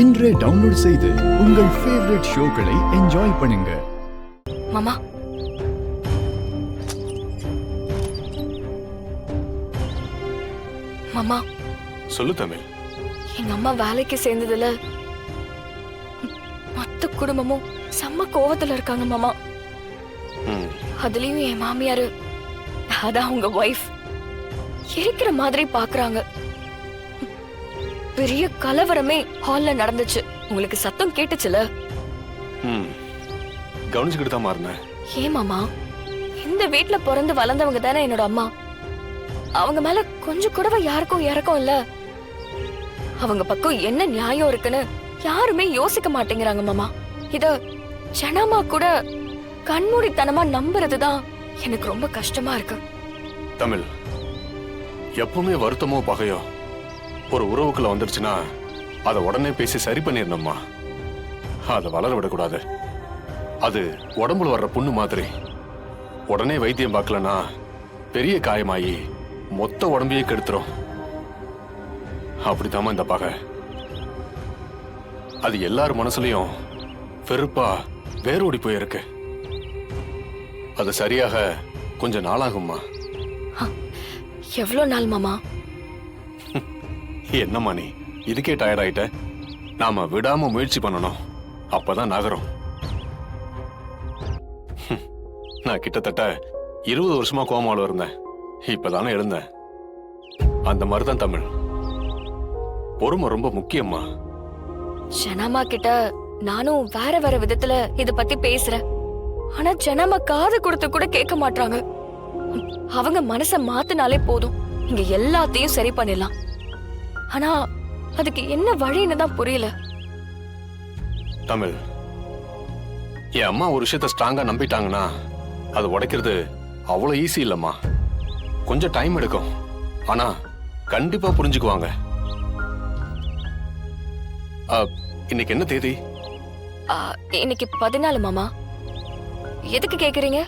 இன்றே டவுன்லோட் செய்து உங்கள் ஃபேவரட் ஷோக்களை என்ஜாய் பண்ணுங்க. மாமா, மாமா சொல்லு தமிழ். எங்க அம்மா வேலைக்கு சேர்ந்ததுல மொத்த குடும்பமும் செம்ம கோவத்துல இருக்காங்க மாமா. அதுலயும் என் மாமியாரு, அதான் உங்க வைஃப், இருக்கிற மாதிரி பாக்குறாங்க. பெரிய கலவரமே ஹால்ல நடந்துச்சு. உங்களுக்கு சத்தம் கேட்டுச்சுல? கவனிச்சுக்கிட்டு தான் மாறினேன். ஏன் மாமா, இந்த வீட்ல பிறந்து வளர்ந்தவங்க தானே என்னோட அம்மா. அவங்க மேல கொஞ்சம் கூடவா யாருக்கும் இறக்கம் இல்ல? அவங்க பக்கம் என்ன நியாயம் இருக்குன்னு யாருமே யோசிக்க மாட்டேங்கிறாங்க மாமா. இத ஜனமா கூட கண்மூடித்தனமா நம்புறதுதான் எனக்கு ரொம்ப கஷ்டமா இருக்கு. தமிழ், எப்பவுமே வருத்தமோ பகையோ ஒரு உறவுக்குள்ள வந்துருச்சுன்னா அதை உடனே பேசி சரி பண்ணிடணும்மா. அதை வளர விடக்கூடாது. அது உடம்புல வர்ற புண்ணு மாதிரி. உடனே வைத்தியம் பார்க்கலன்னா பெரிய காயமாயி மொத்த உடம்பையே கெடுத்துரும். அப்படித்தாமா இந்த பகை. அது எல்லார் மனசுலயும் வெறுப்பா வேரோடி போயிருக்கு. அது சரியாக கொஞ்சம் நாளாகும்மா. எவ்வளவு நாள் மாமா? என்னம்மா நீ இதுக்கே டயர்ட் ஆயிட்ட? நாம விடாம முயற்சி பண்ணணும், அப்பதான் நகரும். நான் கிட்டத்தட்ட 20 வருஷமா கோமாவில் இருந்தேன். இப்பதானே எழுந்தேன். அந்த மாதிரிதான் தமிழ். பொறுமை ரொம்ப முக்கியம்மா. ஜனமா கிட்ட நானும் வேற வேற விதத்துல இத பத்தி பேசுறேன். ஆனா ஜனமா காது கொடுத்து கூட கேட்க மாட்டாங்க. அவங்க மனச மாத்தினாலே போதும், இங்க எல்லாத்தையும் சரி பண்ணிடலாம். ஆனா அதுக்கு என்ன வழின்னு தான் புரியல. தமிழ், என் அம்மா ஒரு விஷயத்த ஸ்ட்ராங்கா நம்பிட்டாங்கன்னா அது உடைக்கிறது அவ்வளவு ஈஸி இல்லம்மா. கொஞ்சம் டைம் எடுக்கும், ஆனா கண்டிப்பா புரிஞ்சுக்குவாங்க. இன்னைக்கு என்ன தேதி? இன்னைக்கு 14 மாமா. எதுக்கு கேக்குறீங்க?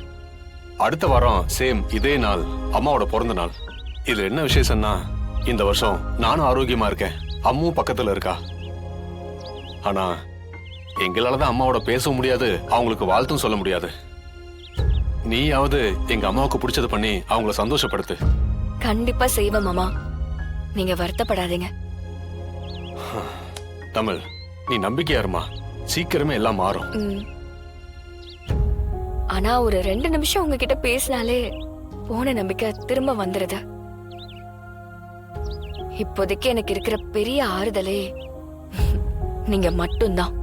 அடுத்த வாரம் சேம் இதே நாள் அம்மாவோட பிறந்த நாள். இதுல என்ன விசேஷம்னா, இந்த வருஷம் நானும் ஆரோக்கியமா இருக்கேன், அம்மாவும் பக்கத்துல இருக்கா. ஆனா எங்களாலதான் அம்மாவோட பேசவும் முடியாது, அவங்களுக்கு வாழ்த்தும் சொல்ல முடியாது. நீயாவது எங்க அம்மாவுக்கு பிடிச்சது பண்ணி அவங்கள சந்தோஷப்படுத்து. கண்டிப்பா செய்வேன் மாமா, நீங்க வருத்தப்படாதீங்க. தமிழ், நீ நம்பிக்கையா இருமா, சீக்கிரமே எல்லாம் மாறும். ஆனா ஒரு 2 நிமிஷம் உங்ககிட்ட பேசினாலே போன நம்பிக்கை திரும்ப வந்துருது. இப்போதைக்கு எனக்கு இருக்கிற பெரிய ஆறுதலே நீங்க மட்டும்தான்.